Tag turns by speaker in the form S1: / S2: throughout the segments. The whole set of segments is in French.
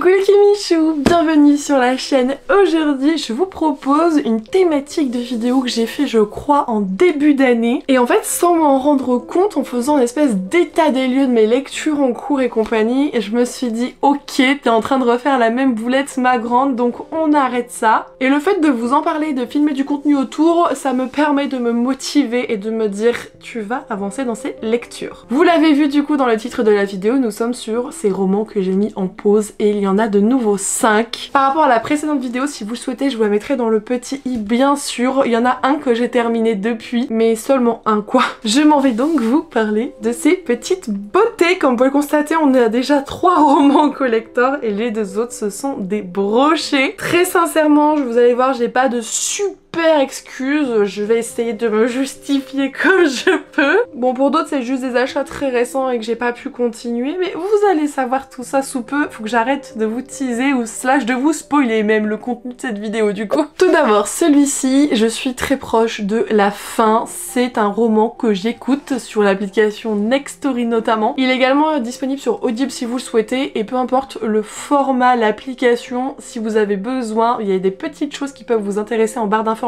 S1: Coucou les Kimichou, bienvenue sur la chaîne. Aujourd'hui je vous propose une thématique de vidéo que j'ai fait je crois en début d'année. Et en fait sans m'en rendre compte, en faisant une espèce d'état des lieux de mes lectures en cours et compagnie, je me suis dit ok, t'es en train de refaire la même boulette ma grande, donc on arrête ça. Et le fait de vous en parler, de filmer du contenu autour, ça me permet de me motiver et de me dire tu vas avancer dans ces lectures. Vous l'avez vu du coup dans le titre de la vidéo, nous sommes sur ces romans que j'ai mis en pause et il y en a de nouveau 5. Par rapport à la précédente vidéo, si vous le souhaitez, je vous la mettrai dans le petit i bien sûr. Il y en a un que j'ai terminé depuis, mais seulement un quoi. Je m'en vais donc vous parler de ces petites beautés. Comme vous pouvez le constater, on a déjà 3 romans collector et les 2 autres ce sont des brochés. Très sincèrement, vous allez voir, j'ai pas de super excuse, je vais essayer de me justifier comme je peux. Bon, pour d'autres c'est juste des achats très récents et que j'ai pas pu continuer, mais vous allez savoir tout ça sous peu. Faut que j'arrête de vous teaser ou slash de vous spoiler même le contenu de cette vidéo du coup. Tout d'abord, celui-ci, je suis très proche de la fin. C'est un roman que j'écoute sur l'application Nextory notamment. Il est également disponible sur Audible si vous le souhaitez, et peu importe le format, l'application, si vous avez besoin, il y a des petites choses qui peuvent vous intéresser en barre d'informations.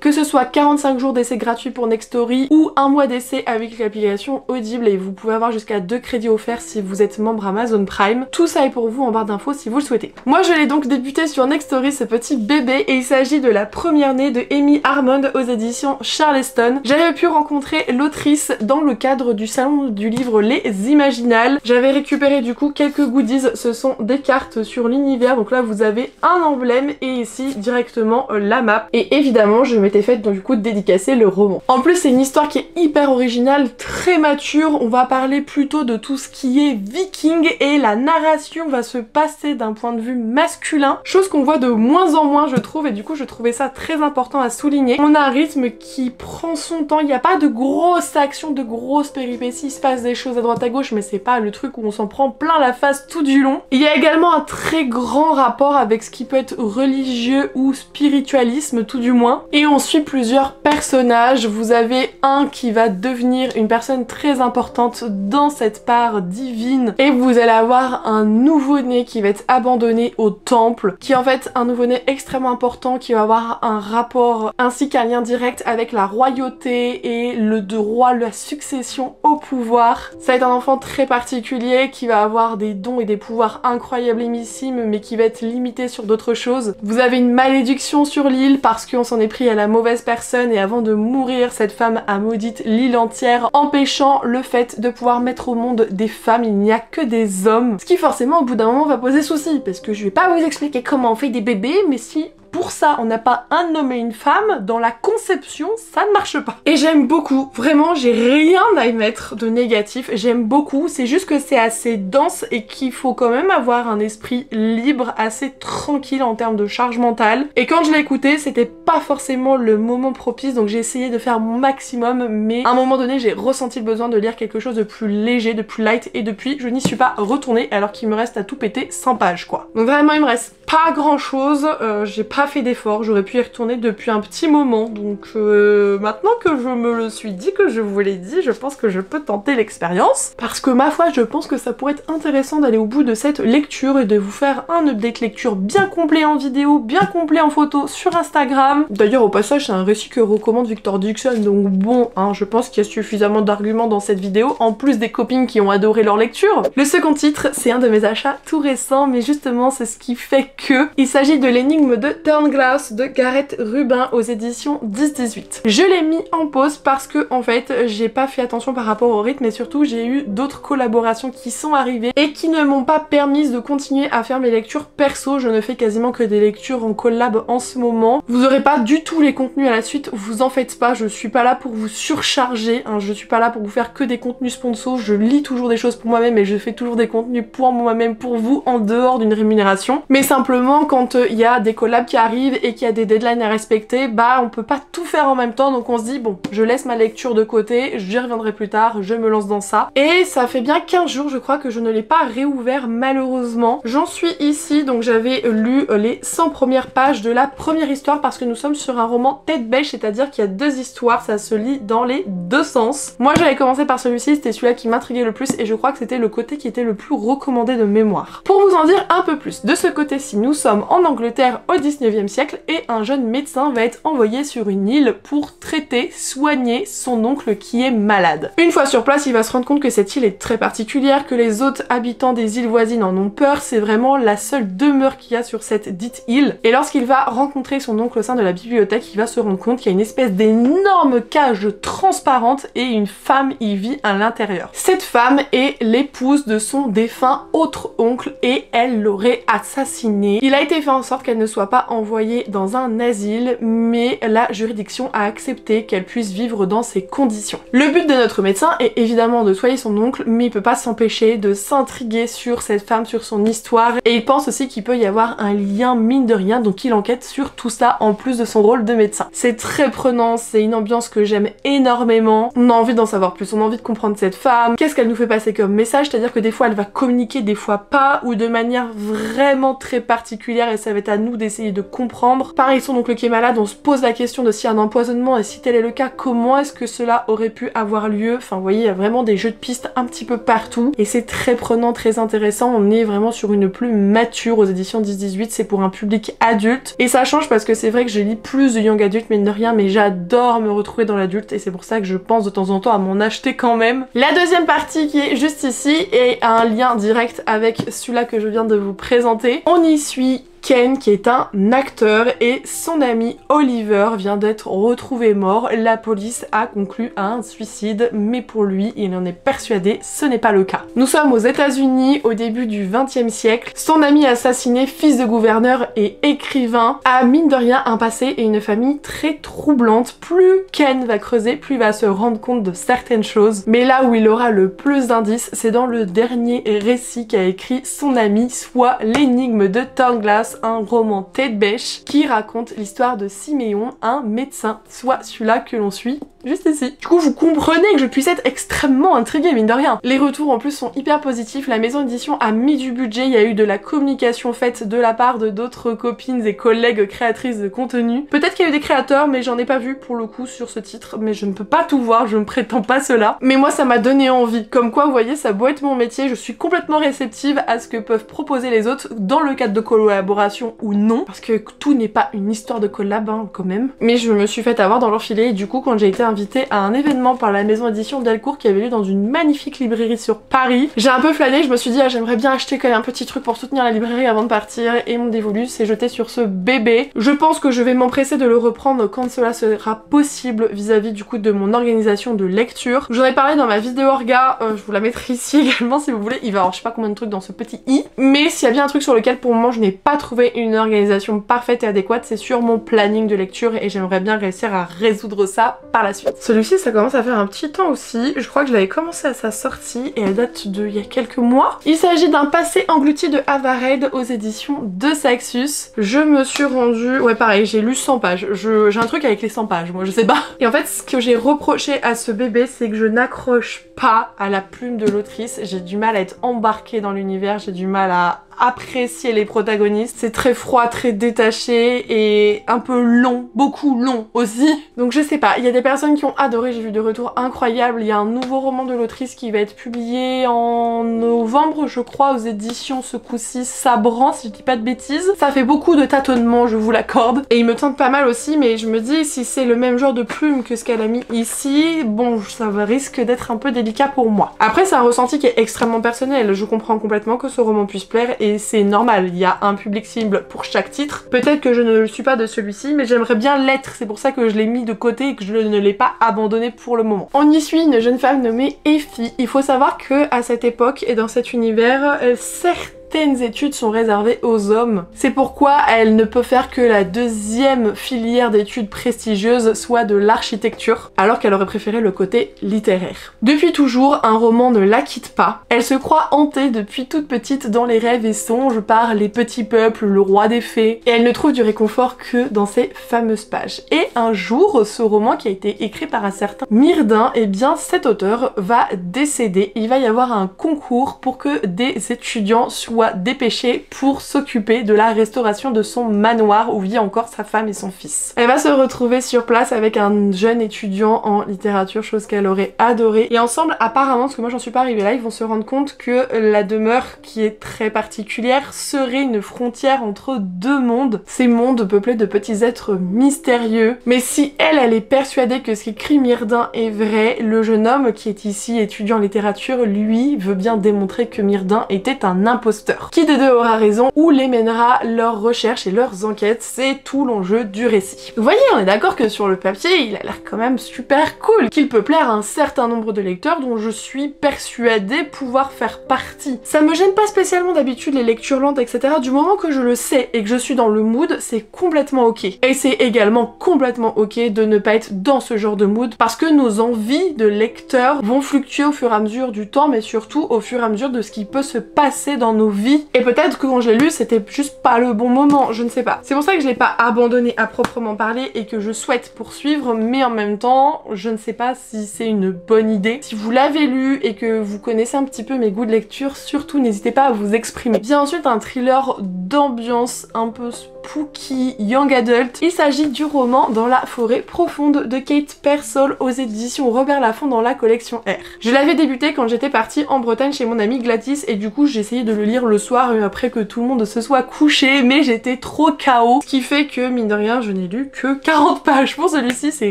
S1: Que ce soit 45 jours d'essai gratuit pour Nextory ou un mois d'essai avec l'application Audible, et vous pouvez avoir jusqu'à 2 crédits offerts si vous êtes membre Amazon Prime. Tout ça est pour vous en barre d'infos si vous le souhaitez. Moi je l'ai donc débuté sur Nextory, ce petit bébé, et il s'agit de La première née de Amy Armand aux éditions Charleston. J'avais pu rencontrer l'autrice dans le cadre du salon du livre Les Imaginales. J'avais récupéré du coup quelques goodies, ce sont des cartes sur l'univers, donc là vous avez un emblème et ici directement la map, et évidemment je m'étais faite donc du coup dédicacer le roman. En plus c'est une histoire qui est hyper originale, très mature, on va parler plutôt de tout ce qui est viking et la narration va se passer d'un point de vue masculin, chose qu'on voit de moins en moins je trouve, et du coup je trouvais ça très important à souligner. On a un rythme qui prend son temps, il n'y a pas de grosses actions, de grosses péripéties, il se passe des choses à droite à gauche mais c'est pas le truc où on s'en prend plein la face tout du long. Il y a également un très grand rapport avec ce qui peut être religieux ou spiritualisme tout du moins. Et on suit plusieurs personnages. Vous avez un qui va devenir une personne très importante dans cette part divine, et vous allez avoir un nouveau-né qui va être abandonné au temple, qui est en fait un nouveau-né extrêmement important, qui va avoir un rapport ainsi qu'un lien direct avec la royauté et le droit, la succession au pouvoir. Ça va être un enfant très particulier qui va avoir des dons et des pouvoirs incroyablissimes mais qui va être limité sur d'autres choses. Vous avez une malédiction sur l'île parce qu'on s'en est pris à la mauvaise personne, et avant de mourir cette femme a maudite l'île entière, empêchant le fait de pouvoir mettre au monde des femmes. Il n'y a que des hommes, ce qui forcément au bout d'un moment va poser souci, parce que je vais pas vous expliquer comment on fait des bébés, mais si pour ça on n'a pas un homme et une femme, dans la conception ça ne marche pas. Et j'aime beaucoup, vraiment j'ai rien à y mettre de négatif, j'aime beaucoup, c'est juste que c'est assez dense et qu'il faut quand même avoir un esprit libre, assez tranquille en termes de charge mentale. Et quand je l'ai écouté c'était pas forcément le moment propice, donc j'ai essayé de faire mon maximum, mais à un moment donné j'ai ressenti le besoin de lire quelque chose de plus léger, de plus light, et depuis je n'y suis pas retournée alors qu'il me reste à tout péter 100 pages quoi. Donc vraiment il me reste pas grand chose, j'ai pas fait d'effort, j'aurais pu y retourner depuis un petit moment, donc maintenant que je me le suis dit, que je vous l'ai dit, je pense que je peux tenter l'expérience, parce que ma foi je pense que ça pourrait être intéressant d'aller au bout de cette lecture et de vous faire un update lecture bien complet en vidéo, bien complet en photo sur Instagram. D'ailleurs au passage c'est un récit que recommande Victor Dixon, donc bon hein, je pense qu'il y a suffisamment d'arguments dans cette vidéo, en plus des copines qui ont adoré leur lecture. Le second titre c'est un de mes achats tout récents, mais justement c'est ce qui fait que il s'agit de l'énigme de Turnglass de Gareth Rubin aux éditions 10-18. Je l'ai mis en pause parce que en fait j'ai pas fait attention par rapport au rythme, et surtout j'ai eu d'autres collaborations qui sont arrivées et qui ne m'ont pas permis de continuer à faire mes lectures perso. Je ne fais quasiment que des lectures en collab en ce moment. Vous aurez pas du tout les contenus à la suite, vous en faites pas, je suis pas là pour vous surcharger, hein, je suis pas là pour vous faire que des contenus sponsors, je lis toujours des choses pour moi-même et je fais toujours des contenus pour moi-même, pour vous, en dehors d'une rémunération, mais simplement simplement quand il y a des collabs qui arrivent et qu'il y a des deadlines à respecter, bah on peut pas tout faire en même temps, donc on se dit bon, je laisse ma lecture de côté, j'y reviendrai plus tard, je me lance dans ça. Et ça fait bien 15 jours je crois que je ne l'ai pas réouvert malheureusement. J'en suis ici, donc j'avais lu les 100 premières pages de la première histoire parce que nous sommes sur un roman tête bêche, c'est-à-dire qu'il y a 2 histoires, ça se lit dans les 2 sens. Moi j'avais commencé par celui-ci, c'était celui-là qui m'intriguait le plus et je crois que c'était le côté qui était le plus recommandé de mémoire. Pour vous en dire un peu plus, de ce côté-ci nous sommes en Angleterre au 19e siècle et un jeune médecin va être envoyé sur une île pour traiter, soigner son oncle qui est malade. Une fois sur place, il va se rendre compte que cette île est très particulière, que les autres habitants des îles voisines en ont peur, c'est vraiment la seule demeure qu'il y a sur cette dite île. Et lorsqu'il va rencontrer son oncle au sein de la bibliothèque, il va se rendre compte qu'il y a une espèce d'énorme cage transparente et une femme y vit à l'intérieur. Cette femme est l'épouse de son défunt autre oncle et elle l'aurait assassinée. Il a été fait en sorte qu'elle ne soit pas envoyée dans un asile, mais la juridiction a accepté qu'elle puisse vivre dans ces conditions. Le but de notre médecin est évidemment de soigner son oncle, mais il peut pas s'empêcher de s'intriguer sur cette femme, sur son histoire, et il pense aussi qu'il peut y avoir un lien mine de rien, donc il enquête sur tout ça en plus de son rôle de médecin. C'est très prenant, c'est une ambiance que j'aime énormément, on a envie d'en savoir plus, on a envie de comprendre cette femme, qu'est-ce qu'elle nous fait passer comme message, c'est-à-dire que des fois elle va communiquer, des fois pas, ou de manière vraiment très particulière et ça va être à nous d'essayer de comprendre. Pareil, son oncle qui est malade, on se pose la question de s'il y a un empoisonnement et si tel est le cas, comment est-ce que cela aurait pu avoir lieu. Enfin vous voyez, il y a vraiment des jeux de pistes un petit peu partout et c'est très prenant, très intéressant. On est vraiment sur une plume mature aux éditions 10-18, c'est pour un public adulte et ça change parce que c'est vrai que je lis plus de young adulte mine de rien, mais j'adore me retrouver dans l'adulte et c'est pour ça que je pense de temps en temps à m'en acheter quand même. La deuxième partie qui est juste ici est un lien direct avec celui-là que je viens de vous présenter. On y suit Ken qui est un acteur et son ami Oliver vient d'être retrouvé mort. La police a conclu à un suicide, mais pour lui, il en est persuadé, ce n'est pas le cas. Nous sommes aux États-Unis au début du XXe siècle. Son ami assassiné, fils de gouverneur et écrivain, a mine de rien un passé et une famille très troublante. Plus Ken va creuser, plus il va se rendre compte de certaines choses. Mais là où il aura le plus d'indices, c'est dans le dernier récit qu'a écrit son ami, soit L'énigme de Turnglass, un roman tête bêche qui raconte l'histoire de Siméon, un médecin, soit celui-là que l'on suit juste ici. Du coup vous comprenez que je puisse être extrêmement intriguée mine de rien. Les retours en plus sont hyper positifs, la maison d'édition a mis du budget, il y a eu de la communication faite de la part de d'autres copines et collègues créatrices de contenu. Peut-être qu'il y a eu des créateurs mais j'en ai pas vu pour le coup sur ce titre, mais je ne peux pas tout voir, je ne prétends pas cela. Mais moi ça m'a donné envie, comme quoi vous voyez ça a beau être mon métier, je suis complètement réceptive à ce que peuvent proposer les autres dans le cadre de collaboration ou non, parce que tout n'est pas une histoire de collab hein, quand même. Mais je me suis fait avoir dans leur filet et du coup quand j'ai été invitée à un événement par la maison édition Delcourt qui avait lieu dans une magnifique librairie sur Paris, j'ai un peu flâné, je me suis dit ah, j'aimerais bien acheter quand même un petit truc pour soutenir la librairie avant de partir et mon dévolu s'est jeté sur ce bébé. Je pense que je vais m'empresser de le reprendre quand cela sera possible vis-à-vis du coup de mon organisation de lecture. J'en ai parlé dans ma vidéo orga, je vous la mettrai ici également si vous voulez, il va y avoir je sais pas combien de trucs dans ce petit i, mais s'il y a bien un truc sur lequel pour le moment je n'ai pas trouvé une organisation parfaite et adéquate, c'est sur mon planning de lecture et j'aimerais bien réussir à résoudre ça par la suite. Celui-ci ça commence à faire un petit temps aussi, je crois que je l'avais commencé à sa sortie et elle date de il y a quelques mois. Il s'agit d'un passé englouti de Avared aux éditions de Saxus. Je me suis rendue, ouais pareil, j'ai lu 100 pages, j'ai un truc avec les 100 pages, moi je sais pas. Et en fait ce que j'ai reproché à ce bébé c'est que je n'accroche pas à la plume de l'autrice, j'ai du mal à être embarquée dans l'univers, j'ai du mal à apprécier les protagonistes. C'est très froid, très détaché et un peu long, beaucoup long aussi. Donc je sais pas, il y a des personnes qui ont adoré, j'ai vu des retours incroyables. Il y a un nouveau roman de l'autrice qui va être publié en novembre je crois aux éditions ce coup-ci Sabran si je dis pas de bêtises. Ça fait beaucoup de tâtonnements, je vous l'accorde. Et il me tente pas mal aussi mais je me dis si c'est le même genre de plume que ce qu'elle a mis ici, bon ça risque d'être un peu délicat pour moi. Après c'est un ressenti qui est extrêmement personnel, je comprends complètement que ce roman puisse plaire et c'est normal, il y a un public cible pour chaque titre. Peut-être que je ne le suis pas de celui-ci, mais j'aimerais bien l'être, c'est pour ça que je l'ai mis de côté et que je ne l'ai pas abandonné pour le moment. On y suit une jeune femme nommée Effie. Il faut savoir que à cette époque et dans cet univers, certains certaines études sont réservées aux hommes. C'est pourquoi elle ne peut faire que la deuxième filière d'études prestigieuses, soit de l'architecture, alors qu'elle aurait préféré le côté littéraire. Depuis toujours, un roman ne la quitte pas. Elle se croit hantée depuis toute petite dans les rêves et songes par les petits peuples, le roi des fées, et elle ne trouve du réconfort que dans ces fameuses pages. Et un jour, ce roman qui a été écrit par un certain Myrdin, et bien cet auteur va décéder. Il va y avoir un concours pour que des étudiants soient dépêchés pour s'occuper de la restauration de son manoir où vit encore sa femme et son fils. Elle va se retrouver sur place avec un jeune étudiant en littérature, chose qu'elle aurait adoré. Et ensemble, apparemment, parce que moi j'en suis pas arrivée là, ils vont se rendre compte que la demeure, qui est très particulière, serait une frontière entre deux mondes. Ces mondes peuplés de petits êtres mystérieux. Mais si elle est persuadée que ce qu'écrit Myrdin est vrai, le jeune homme qui est ici étudiant en littérature, lui, veut bien démontrer que Myrdin était un imposteur. Qui des deux aura raison, où les mènera leurs recherches et leurs enquêtes, c'est tout l'enjeu du récit. Vous voyez, on est d'accord que sur le papier, il a l'air quand même super cool, qu'il peut plaire à un certain nombre de lecteurs dont je suis persuadée pouvoir faire partie. Ça me gêne pas spécialement d'habitude les lectures lentes, etc. Du moment que je le sais et que je suis dans le mood, c'est complètement ok. Et c'est également complètement ok de ne pas être dans ce genre de mood, parce que nos envies de lecteurs vont fluctuer au fur et à mesure du temps, mais surtout au fur et à mesure de ce qui peut se passer dans nos vies. Et peut-être que quand je l'ai lu, c'était juste pas le bon moment, je ne sais pas. C'est pour ça que je l'ai pas abandonné à proprement parler et que je souhaite poursuivre, mais en même temps, je ne sais pas si c'est une bonne idée. Si vous l'avez lu et que vous connaissez un petit peu mes goûts de lecture, surtout n'hésitez pas à vous exprimer. Vient ensuite un thriller d'ambiance un peu spooky, young adult. Il s'agit du roman Dans la forêt profonde de Kate Pearsall aux éditions Robert Laffont dans la collection R. Je l'avais débuté quand j'étais partie en Bretagne chez mon amie Gladys et du coup j'ai essayé de le lire le soir après que tout le monde se soit couché, mais j'étais trop KO, ce qui fait que mine de rien je n'ai lu que 40 pages pour celui-ci, c'est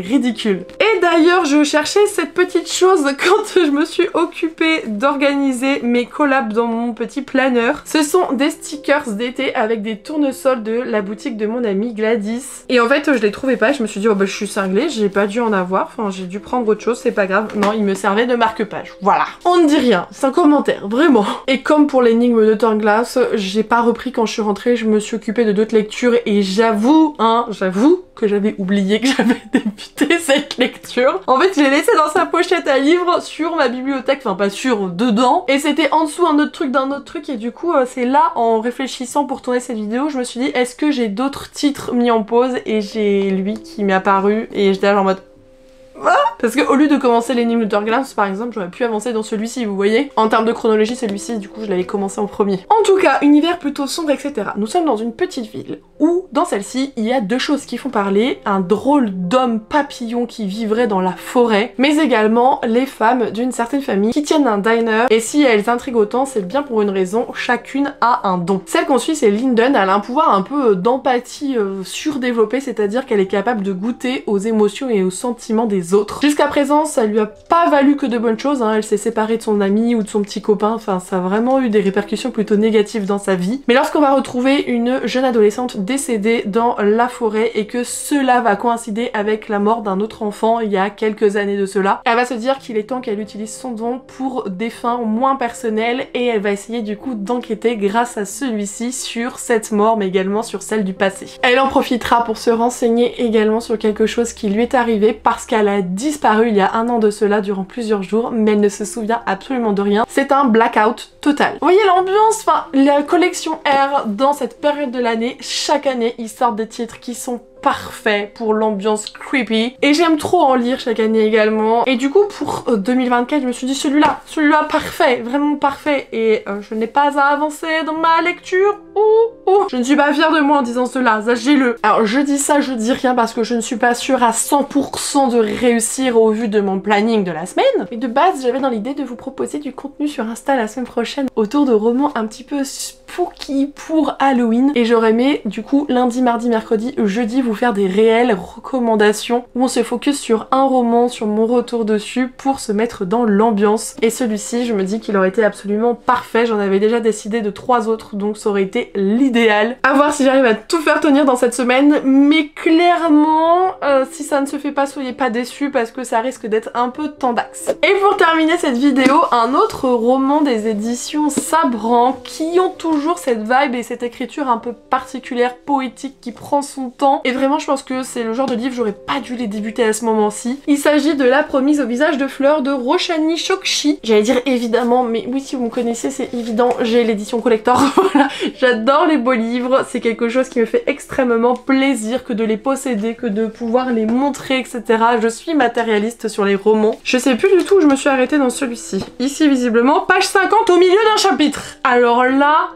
S1: ridicule. Et d'ailleurs je cherchais cette petite chose quand je me suis occupée d'organiser mes collabs dans mon petit planeur. Ce sont des stickers d'été avec des tournesols de la boutique de mon amie Gladys. Et en fait je les trouvais pas, je me suis dit oh bah je suis cinglée, j'ai pas dû en avoir, enfin j'ai dû prendre autre chose, c'est pas grave. Non, il me servait de marque-page, voilà. On ne dit rien, c'est un commentaire, vraiment. Et comme pour l'énigme de Turnglass, j'ai pas repris quand je suis rentrée, je me suis occupée de d'autres lectures et j'avoue que j'avais oublié que j'avais débuté cette lecture. En fait, je l'ai laissé dans sa pochette à livres sur ma bibliothèque, enfin pas sur, dedans. Et c'était en dessous un autre truc d'un autre truc et du coup, c'est là, en réfléchissant pour tourner cette vidéo, je me suis dit, est-ce que j'ai d'autres titres mis en pause? Et j'ai lui qui m'est apparu et j'étais là en mode... Parce que au lieu de commencer l'énigme de Turnglass par exemple, j'aurais pu avancer dans celui-ci, vous voyez. En termes de chronologie, celui-ci, du coup, je l'avais commencé en premier. En tout cas, univers plutôt sombre, etc. Nous sommes dans une petite ville où, dans celle-ci, il y a deux choses qui font parler. Un drôle d'homme papillon qui vivrait dans la forêt, mais également les femmes d'une certaine famille qui tiennent un diner. Et si elles intriguent autant, c'est bien pour une raison, chacune a un don. Celle qu'on suit, c'est Linden, elle a un pouvoir un peu d'empathie surdéveloppé, c'est-à-dire qu'elle est capable de goûter aux émotions et aux sentiments des autres. Jusqu'à présent, ça lui a pas valu que de bonnes choses, hein. Elle s'est séparée de son ami ou de son petit copain, enfin ça a vraiment eu des répercussions plutôt négatives dans sa vie. Mais lorsqu'on va retrouver une jeune adolescente décédée dans la forêt et que cela va coïncider avec la mort d'un autre enfant il y a quelques années de cela, elle va se dire qu'il est temps qu'elle utilise son don pour des fins moins personnelles et elle va essayer du coup d'enquêter grâce à celui-ci sur cette mort mais également sur celle du passé. Elle en profitera pour se renseigner également sur quelque chose qui lui est arrivé parce qu'elle a disparu il y a un an de cela durant plusieurs jours, mais elle ne se souvient absolument de rien. C'est un blackout total. Vous voyez l'ambiance, enfin la collection R dans cette période de l'année, chaque année ils sortent des titres qui sont parfait pour l'ambiance creepy et j'aime trop en lire chaque année également et du coup pour 2024 je me suis dit celui-là parfait, vraiment parfait et je n'ai pas à avancer dans ma lecture je ne suis pas fière de moi en disant cela, sachez-le. Alors je dis ça, je dis rien parce que je ne suis pas sûre à 100% de réussir au vu de mon planning de la semaine, mais de base j'avais dans l'idée de vous proposer du contenu sur Insta la semaine prochaine autour de romans un petit peu spooky pour Halloween et j'aurais aimé du coup lundi, mardi, mercredi, jeudi vous faire des réelles recommandations où on se focus sur un roman, sur mon retour dessus pour se mettre dans l'ambiance. Et celui-ci, je me dis qu'il aurait été absolument parfait. J'en avais déjà décidé de 3 autres, donc ça aurait été l'idéal. À voir si j'arrive à tout faire tenir dans cette semaine, mais clairement, si ça ne se fait pas, soyez pas déçus parce que ça risque d'être un peu tendax. Et pour terminer cette vidéo, un autre roman des éditions Sabran qui ont toujours toujours cette vibe et cette écriture un peu particulière, poétique, qui prend son temps. Et vraiment, je pense que c'est le genre de livre, j'aurais pas dû les débuter à ce moment-ci. Il s'agit de La promise au visage de fleurs de Roshani Chokshi. J'allais dire évidemment, mais oui, si vous me connaissez, c'est évident, j'ai l'édition collector. Voilà, j'adore les beaux livres, c'est quelque chose qui me fait extrêmement plaisir que de les posséder, que de pouvoir les montrer, etc. Je suis matérialiste sur les romans. Je sais plus du tout où je me suis arrêtée dans celui-ci. Ici, visiblement, page 50 au milieu d'un chapitre. Alors là...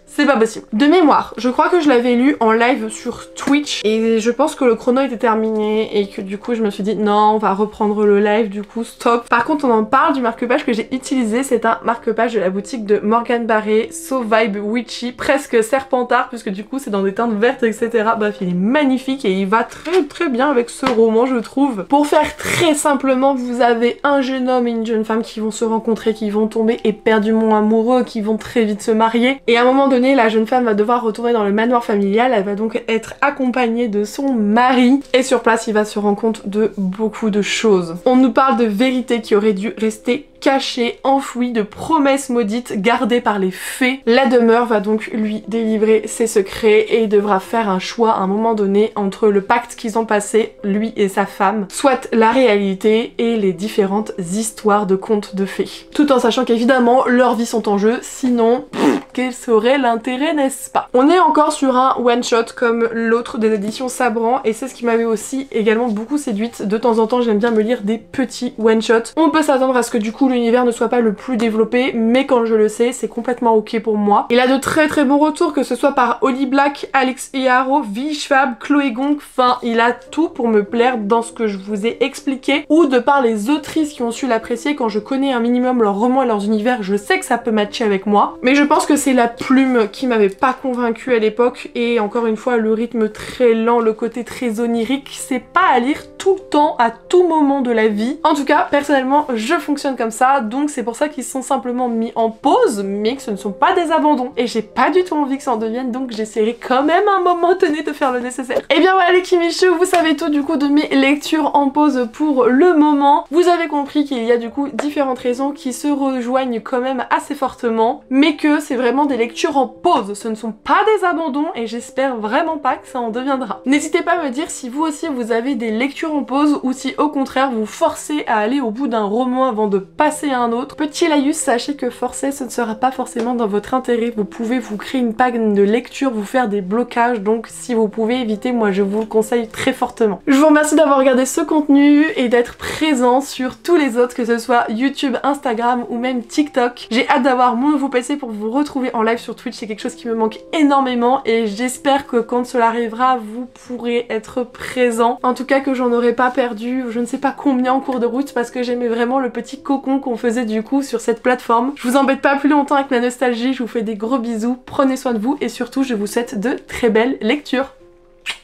S1: c'est pas possible. De mémoire, je crois que je l'avais lu en live sur Twitch et je pense que le chrono était terminé et que du coup je me suis dit non, on va reprendre le live, du coup stop. Par contre on en parle du marque-page que j'ai utilisé, c'est un marque-page de la boutique de Morgane Barré, So Vibe Witchy, presque serpentard puisque du coup c'est dans des teintes vertes, etc. Bref, il est magnifique et il va très bien avec ce roman, je trouve. Pour faire très simplement, vous avez un jeune homme et une jeune femme qui vont se rencontrer, qui vont tomber éperdument amoureux, qui vont très vite se marier et à un moment donné la jeune femme va devoir retourner dans le manoir familial, elle va donc être accompagnée de son mari et sur place il va se rendre compte de beaucoup de choses. On nous parle de vérités qui auraient dû rester cachées, enfouies, de promesses maudites gardées par les fées. La demeure va donc lui délivrer ses secrets et il devra faire un choix à un moment donné entre le pacte qu'ils ont passé, lui et sa femme, soit la réalité et les différentes histoires de contes de fées. Tout en sachant qu'évidemment leurs vies sont en jeu, sinon quel serait l'intérêt, n'est-ce pas? On est encore sur un one-shot comme l'autre des éditions Sabran et c'est ce qui m'avait aussi également beaucoup séduite. De temps en temps j'aime bien me lire des petits one-shots. On peut s'attendre à ce que du coup l'univers ne soit pas le plus développé, mais quand je le sais, c'est complètement ok pour moi. Il a de très bons retours, que ce soit par Holly Black, Alex Iaro, Vi Schwab, Chloé Gong, enfin il a tout pour me plaire dans ce que je vous ai expliqué, ou de par les autrices qui ont su l'apprécier. Quand je connais un minimum leurs romans et leurs univers, je sais que ça peut matcher avec moi, mais je pense que c'est la plume qui m'avait pas convaincue à l'époque, et encore une fois le rythme très lent, le côté très onirique, c'est pas à lire tout le temps, à tout moment de la vie. En tout cas, personnellement, je fonctionne comme ça, donc c'est pour ça qu'ils sont simplement mis en pause, mais que ce ne sont pas des abandons. Et j'ai pas du tout envie que ça en devienne, donc j'essaierai quand même à un moment donné de faire le nécessaire. Et bien voilà les Kimichou, vous savez tout du coup de mes lectures en pause pour le moment. Vous avez compris qu'il y a du coup différentes raisons qui se rejoignent quand même assez fortement, mais que c'est vraiment des lectures en pause, ce ne sont pas des abandons et j'espère vraiment pas que ça en deviendra. N'hésitez pas à me dire si vous aussi vous avez des lectures en pause ou si au contraire vous forcez à aller au bout d'un roman avant de passer à un autre. Petit laïus, sachez que forcer ce ne sera pas forcément dans votre intérêt, vous pouvez vous créer une panne de lecture, vous faire des blocages, donc si vous pouvez éviter, moi je vous le conseille très fortement. Je vous remercie d'avoir regardé ce contenu et d'être présent sur tous les autres, que ce soit YouTube, Instagram ou même TikTok. J'ai hâte d'avoir mon nouveau PC pour vous retrouver en live sur Twitch, c'est quelque chose qui me manque énormément et j'espère que quand cela arrivera, vous pourrez être présent. En tout cas que j'en aurais pas perdu, je ne sais pas combien en cours de route, parce que j'aimais vraiment le petit cocon qu'on faisait du coup sur cette plateforme. Je vous embête pas plus longtemps avec ma nostalgie, je vous fais des gros bisous, prenez soin de vous et surtout je vous souhaite de très belles lectures.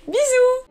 S1: Bisous!